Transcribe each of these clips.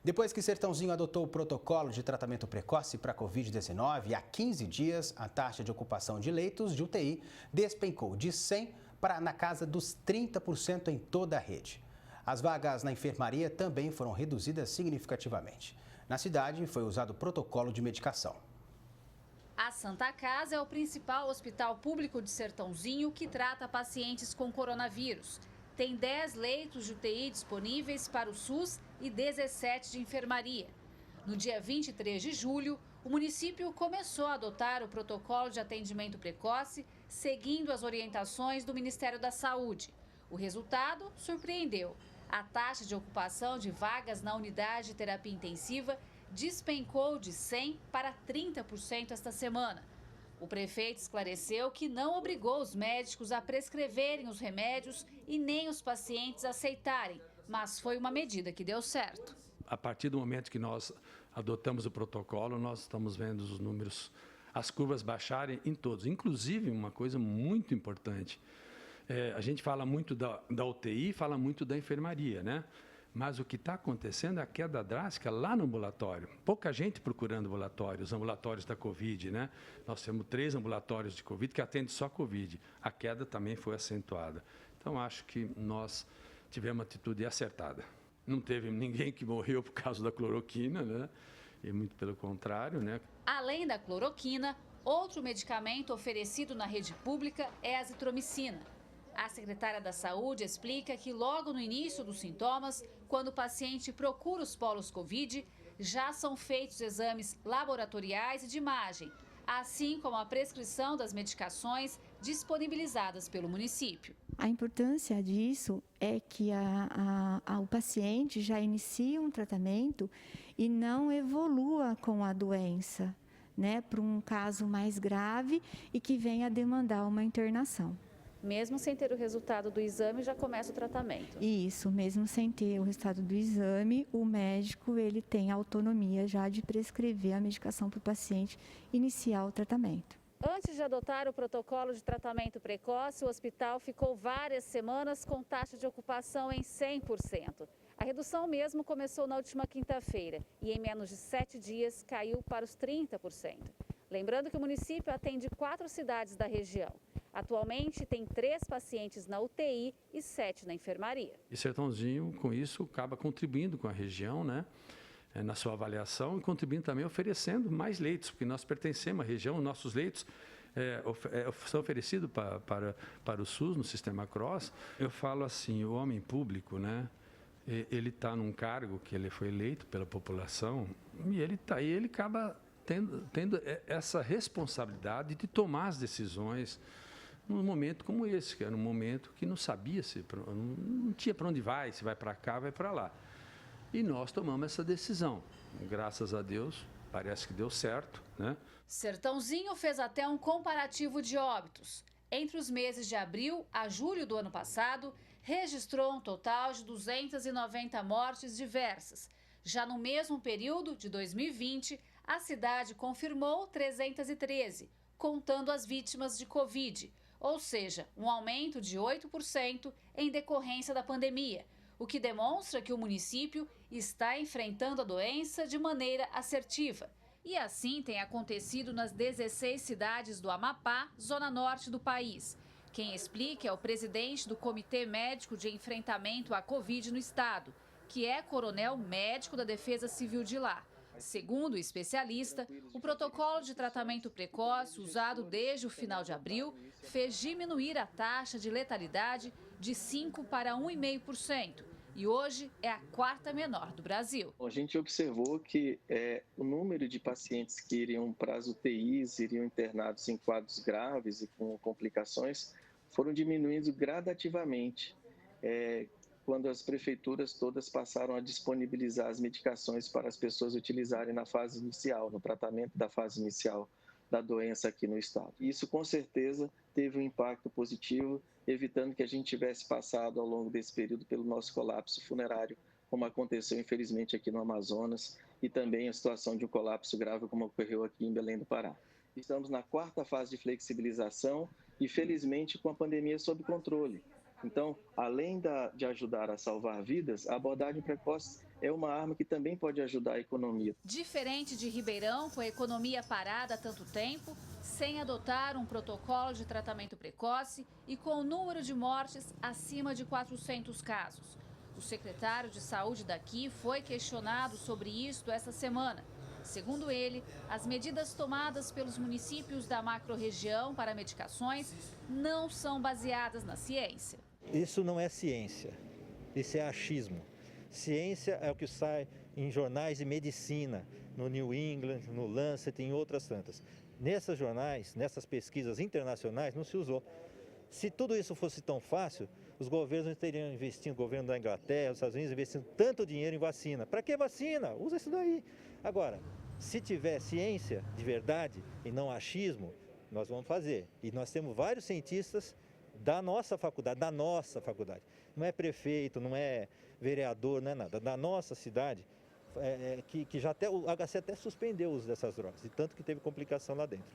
Depois que Sertãozinho adotou o protocolo de tratamento precoce para a Covid-19, há 15 dias, a taxa de ocupação de leitos de UTI despencou de 100% para na casa dos 30% em toda a rede. As vagas na enfermaria também foram reduzidas significativamente. Na cidade, foi usado o protocolo de medicação. A Santa Casa é o principal hospital público de Sertãozinho que trata pacientes com coronavírus. Tem 10 leitos de UTI disponíveis para o SUS e 17 de enfermaria. No dia 23 de julho, o município começou a adotar o protocolo de atendimento precoce, seguindo as orientações do Ministério da Saúde. O resultado surpreendeu. A taxa de ocupação de vagas na unidade de terapia intensiva despencou de 100% para 30% esta semana. O prefeito esclareceu que não obrigou os médicos a prescreverem os remédios e nem os pacientes a aceitarem, mas foi uma medida que deu certo. A partir do momento que nós adotamos o protocolo, nós estamos vendo os números, as curvas baixarem em todos. Inclusive, uma coisa muito importante, a gente fala muito da UTI, fala muito da enfermaria, né? Mas o que está acontecendo é a queda drástica lá no ambulatório. Pouca gente procurando os ambulatórios da Covid, né? Nós temos 3 ambulatórios de Covid que atendem só Covid. A queda também foi acentuada. Então, acho que nós tivemos uma atitude acertada. Não teve ninguém que morreu por causa da cloroquina, né? E muito pelo contrário, né? Além da cloroquina, outro medicamento oferecido na rede pública é a azitromicina. A secretária da Saúde explica que logo no início dos sintomas, quando o paciente procura os polos Covid, já são feitos exames laboratoriais e de imagem, assim como a prescrição das medicações disponibilizadas pelo município. A importância disso é que o paciente já inicie um tratamento e não evolua com a doença, né, para um caso mais grave e que venha a demandar uma internação. Mesmo sem ter o resultado do exame, já começa o tratamento. Isso, mesmo sem ter o resultado do exame, o médico ele tem autonomia já de prescrever a medicação para o paciente iniciar o tratamento. Antes de adotar o protocolo de tratamento precoce, o hospital ficou várias semanas com taxa de ocupação em 100%. A redução mesmo começou na última quinta-feira e em menos de 7 dias caiu para os 30%. Lembrando que o município atende 4 cidades da região. Atualmente tem 3 pacientes na UTI e 7 na enfermaria. E Sertãozinho, com isso, acaba contribuindo com a região, né? Na sua avaliação e contribuindo também oferecendo mais leitos, porque nós pertencemos à região, nossos leitos são oferecidos para o SUS, no Sistema CROSS. Eu falo assim, o homem público, né? Ele está num cargo que ele foi eleito pela população e ele acaba tendo essa responsabilidade de tomar as decisões num momento como esse, que era um momento que não sabia não tinha para onde vai, se vai para cá, vai para lá. E nós tomamos essa decisão. Graças a Deus, parece que deu certo, né? Sertãozinho fez até um comparativo de óbitos. Entre os meses de abril a julho do ano passado, registrou um total de 290 mortes diversas. Já no mesmo período de 2020, a cidade confirmou 313, contando as vítimas de Covid, ou seja, um aumento de 8% em decorrência da pandemia, o que demonstra que o município está enfrentando a doença de maneira assertiva. E assim tem acontecido nas 16 cidades do Amapá, zona norte do país. Quem explica é o presidente do Comitê Médico de Enfrentamento à Covid no estado, que é coronel médico da Defesa Civil de lá. Segundo o especialista, o protocolo de tratamento precoce usado desde o final de abril fez diminuir a taxa de letalidade de 5% para 1,5%. E hoje é a 4ª menor do Brasil. A gente observou que o número de pacientes que iriam para as UTIs, iriam internados em quadros graves e com complicações, foram diminuindo gradativamente. Quando as prefeituras todas passaram a disponibilizar as medicações para as pessoas utilizarem na fase inicial, no tratamento da fase inicial da doença aqui no estado. Isso, com certeza, teve um impacto positivo, evitando que a gente tivesse passado ao longo desse período pelo nosso colapso funerário, como aconteceu, infelizmente, aqui no Amazonas, e também a situação de um colapso grave, como ocorreu aqui em Belém do Pará. Estamos na 4ª fase de flexibilização e, felizmente, com a pandemia sob controle. Então, além de ajudar a salvar vidas, a abordagem precoce é uma arma que também pode ajudar a economia. Diferente de Ribeirão, com a economia parada há tanto tempo, sem adotar um protocolo de tratamento precoce e com o número de mortes acima de 400 casos. O secretário de Saúde daqui foi questionado sobre isto essa semana. Segundo ele, as medidas tomadas pelos municípios da macro-região para medicações não são baseadas na ciência. Isso não é ciência, isso é achismo. Ciência é o que sai em jornais de medicina, no New England, no Lancet e em outras tantas. Nesses jornais, nessas pesquisas internacionais, não se usou. Se tudo isso fosse tão fácil, os governos não teriam investido, o governo da Inglaterra, os Estados Unidos, investindo tanto dinheiro em vacina. Para que vacina? Usa isso daí. Agora, se tiver ciência de verdade e não achismo, nós vamos fazer. E nós temos vários cientistas da nossa faculdade. Não é prefeito, não é vereador, não é nada. Da nossa cidade, que já até o HC até suspendeu o uso dessas drogas, de tanto que teve complicação lá dentro.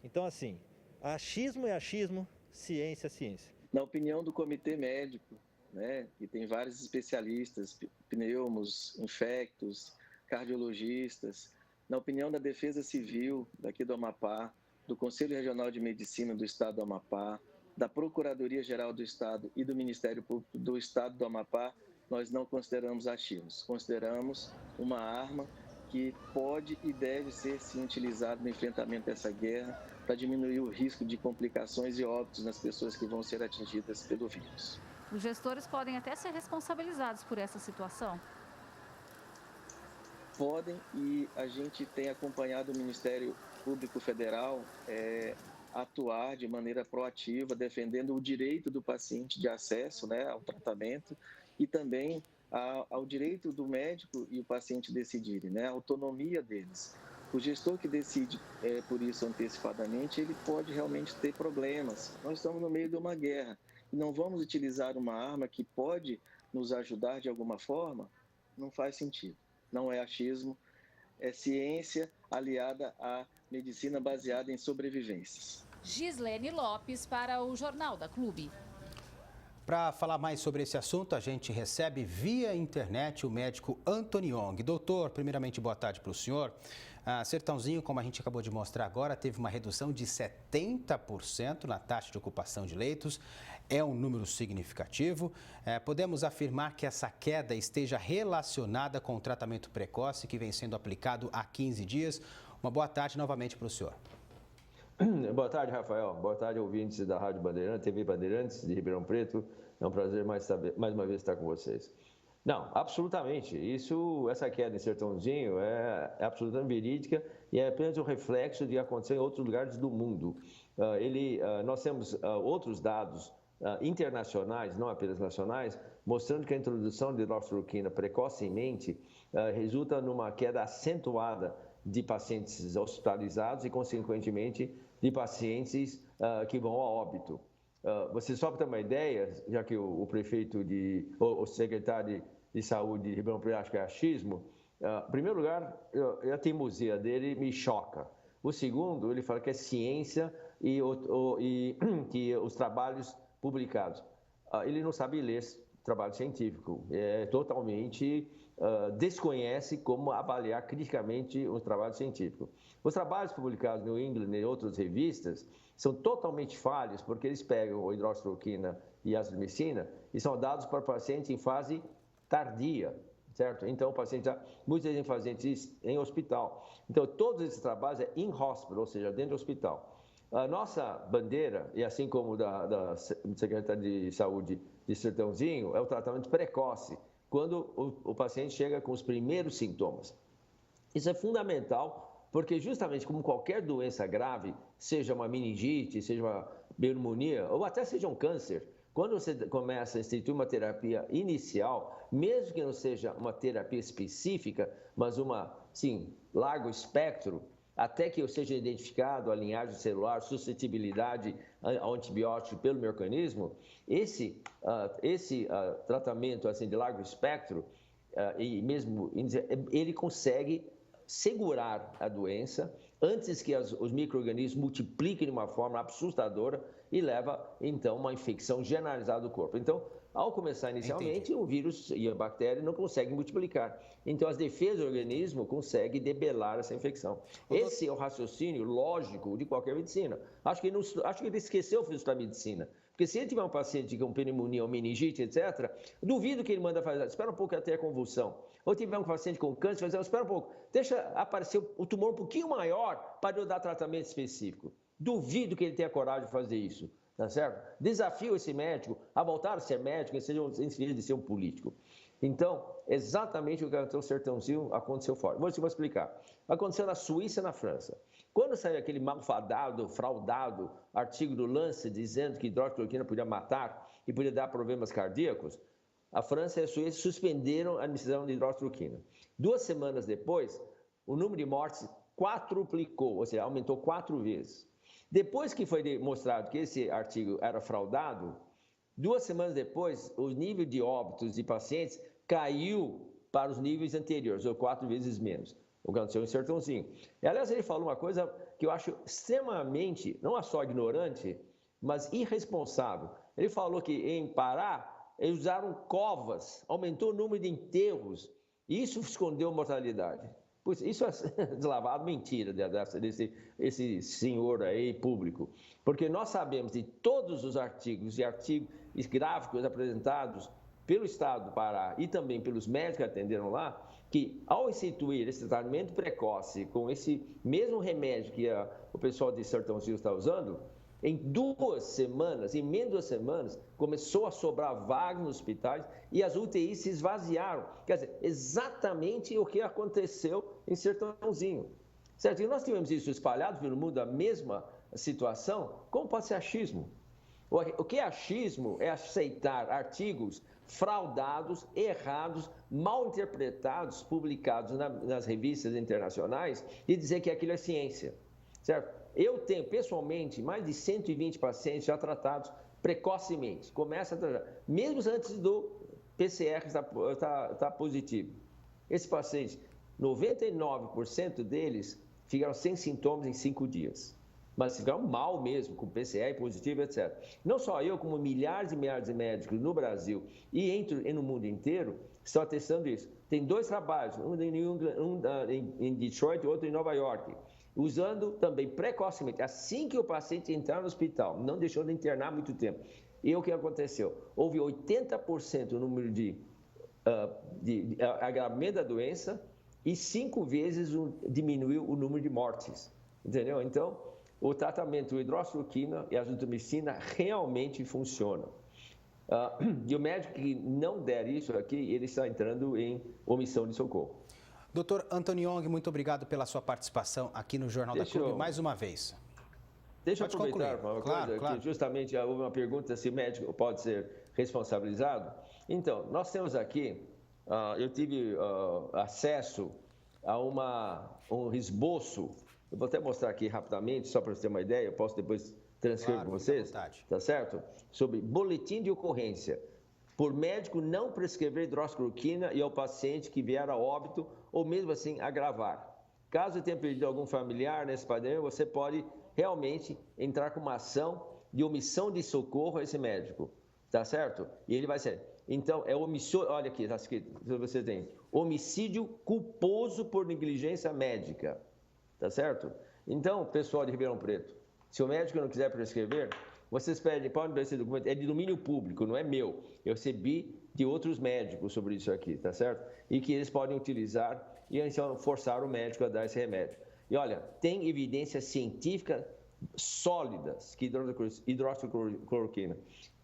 Então, assim, achismo é achismo, ciência é ciência. Na opinião do comitê médico, né, que tem vários especialistas, pneumos, infectos, cardiologistas, na opinião da Defesa Civil daqui do Amapá, do Conselho Regional de Medicina do Estado do Amapá, da Procuradoria-Geral do Estado e do Ministério Público do Estado do Amapá, nós não consideramos achismos, consideramos uma arma que pode e deve ser sim utilizada no enfrentamento dessa guerra para diminuir o risco de complicações e óbitos nas pessoas que vão ser atingidas pelo vírus. Os gestores podem até ser responsabilizados por essa situação. Podem, e a gente tem acompanhado o Ministério Público Federal atuar de maneira proativa, defendendo o direito do paciente de acesso, né, ao tratamento e também ao direito do médico e o paciente decidirem, né, a autonomia deles. O gestor que decide por isso antecipadamente, ele pode realmente ter problemas. Nós estamos no meio de uma guerra e não vamos utilizar uma arma que pode nos ajudar de alguma forma, não faz sentido. Não é achismo, é ciência aliada à medicina baseada em sobrevivências. Gislene Lopes para o Jornal da Clube. Para falar mais sobre esse assunto, a gente recebe via internet o médico Antony Ong. Doutor, primeiramente, boa tarde para o senhor. Sertãozinho, como a gente acabou de mostrar agora, teve uma redução de 70% na taxa de ocupação de leitos. É um número significativo. Podemos afirmar que essa queda esteja relacionada com o tratamento precoce que vem sendo aplicado há 15 dias. Uma boa tarde novamente para o senhor. Boa tarde, Rafael. Boa tarde, ouvintes da Rádio Bandeirantes, TV Bandeirantes de Ribeirão Preto. É um prazer mais uma vez estar com vocês. Não, absolutamente. Essa queda em Sertãozinho é absolutamente verídica e é apenas um reflexo de acontecer em outros lugares do mundo. Nós temos outros dados internacionais, não apenas nacionais, mostrando que a introdução de hidroxicloroquina precocemente resulta numa queda acentuada de pacientes hospitalizados e, consequentemente, de pacientes que vão a óbito. Você só para ter uma ideia, já que o prefeito, o secretário de Saúde de Ribeirão Preto acha que é achismo, em primeiro lugar, a teimosia dele me choca. O segundo, ele fala que é ciência e que os trabalhos publicados. Ele não sabe ler trabalho científico, totalmente desconhece como avaliar criticamente um trabalho científico. Os trabalhos publicados no New England e em outras revistas são totalmente falhos, porque eles pegam a hidroxicloroquina e a azithromicina e são dados para pacientes em fase tardia, certo? Então, muitas vezes pacientes em hospital. Então, todos esses trabalhos é in-hospital, ou seja, dentro do hospital. A nossa bandeira, e assim como da Secretaria de Saúde de Sertãozinho, é o tratamento precoce, quando o paciente chega com os primeiros sintomas. Isso é fundamental, porque justamente como qualquer doença grave, seja uma meningite, seja uma pneumonia, ou até seja um câncer, quando você começa a instituir uma terapia inicial, mesmo que não seja uma terapia específica, mas largo espectro, até que seja identificado a linhagem celular, suscetibilidade ao antibiótico pelo meu organismo, esse tratamento de largo espectro, e mesmo ele consegue segurar a doença antes que os micro-organismos multipliquem de uma forma assustadora e leva, então, uma infecção generalizada do corpo. Então, Ao começar inicialmente, o vírus e a bactéria não conseguem multiplicar. Então, as defesas do organismo conseguem debelar essa infecção. Esse é o raciocínio lógico de qualquer medicina. Acho que ele esqueceu o da medicina. Porque se ele tiver um paciente com pneumonia ou meningite, etc., duvido que ele manda fazer, espera um pouco até a convulsão. Ou tiver um paciente com câncer, espera um pouco, deixa aparecer o tumor um pouquinho maior para eu dar tratamento específico. Duvido que ele tenha coragem de fazer isso, tá certo? Desafio esse médico a voltar a ser médico em vez de ser um político. Então, exatamente o que aconteceu no Sertãozinho aconteceu fora. Vou explicar. Aconteceu na Suíça e na França. Quando saiu aquele malfadado, fraudado artigo do Lancet dizendo que hidroxicloroquina podia matar e podia dar problemas cardíacos, a França e a Suíça suspenderam a administração de hidroxicloroquina. 2 semanas depois, o número de mortes quadruplicou, ou seja, aumentou 4 vezes. Depois que foi demonstrado que esse artigo era fraudado, 2 semanas depois, o nível de óbitos de pacientes caiu para os níveis anteriores, ou 4 vezes menos. O que aconteceu em Sertãozinho. E, aliás, ele falou uma coisa que eu acho extremamente, não só ignorante, mas irresponsável. Ele falou que em Pará, eles usaram covas, aumentou o número de enterros, e isso escondeu a mortalidade. Pois isso é deslavado mentira desse senhor aí público. Porque nós sabemos de todos os artigos e gráficos apresentados pelo Estado do Pará e também pelos médicos que atenderam lá, que ao instituir esse tratamento precoce com esse mesmo remédio que o pessoal de Sertãozinho está usando, em 2 semanas, em menos de 2 semanas, começou a sobrar vagas nos hospitais e as UTIs se esvaziaram. Quer dizer, exatamente o que aconteceu em Sertãozinho. Certo? E nós tivemos isso espalhado pelo mundo, a mesma situação, como pode ser achismo? O que é achismo é aceitar artigos fraudados, errados, mal interpretados, publicados nas revistas internacionais e dizer que aquilo é ciência, certo? Eu tenho, pessoalmente, mais de 120 pacientes já tratados precocemente. Começa a tratar, mesmo antes do PCR estar positivo. Esses pacientes, 99% deles ficaram sem sintomas em 5 dias. Mas ficaram mal mesmo, com PCR positivo, etc. Não só eu, como milhares e milhares de médicos no Brasil e no mundo inteiro estão atestando isso. Tem 2 trabalhos, um em Detroit e outro em Nova York, usando também precocemente, assim que o paciente entrar no hospital, não deixou de internar muito tempo. E o que aconteceu? Houve 80% no número de agravamento da doença e 5 vezes diminuiu o número de mortes. Entendeu? Então, o tratamento de hidroxicloroquina e azitromicina realmente funcionam. E o médico que não der isso aqui, ele está entrando em omissão de socorro. Dr. Anthony Yong, muito obrigado pela sua participação aqui no Jornal da Clube mais uma vez. Deixa eu aproveitar uma coisa, que justamente houve uma pergunta se o médico pode ser responsabilizado. Então, nós temos aqui, eu tive acesso a um esboço. Eu vou até mostrar aqui rapidamente, só para você ter uma ideia, eu posso depois transcrever para vocês, tá certo? Sobre boletim de ocorrência. Por médico não prescrever hidroxicloroquina e ao paciente que vier a óbito ou mesmo assim agravar. Caso tenha perdido algum familiar nesse padrão, você pode realmente entrar com uma ação de omissão de socorro a esse médico, tá certo? E ele vai ser. Então, é omissão, olha aqui, está escrito, você tem homicídio culposo por negligência médica. Tá certo? Então, pessoal de Ribeirão Preto, se o médico não quiser prescrever, vocês podem ver esse documento, é de domínio público, não é meu. Eu recebi de outros médicos sobre isso aqui, tá certo? E que eles podem utilizar e então forçar o médico a dar esse remédio. E olha, tem evidências científicas sólidas que hidroxicloroquina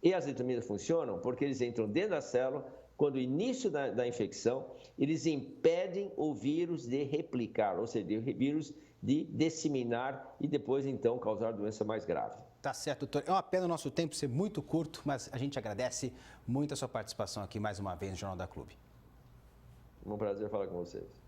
e azitromicina funcionam porque eles entram dentro da célula. Quando o início da infecção, eles impedem o vírus de replicar, ou seja, o vírus de disseminar e depois, então, causar doença mais grave. Tá certo, doutor. É uma pena o nosso tempo ser muito curto, mas a gente agradece muito a sua participação aqui mais uma vez no Jornal da Clube. Um prazer falar com vocês.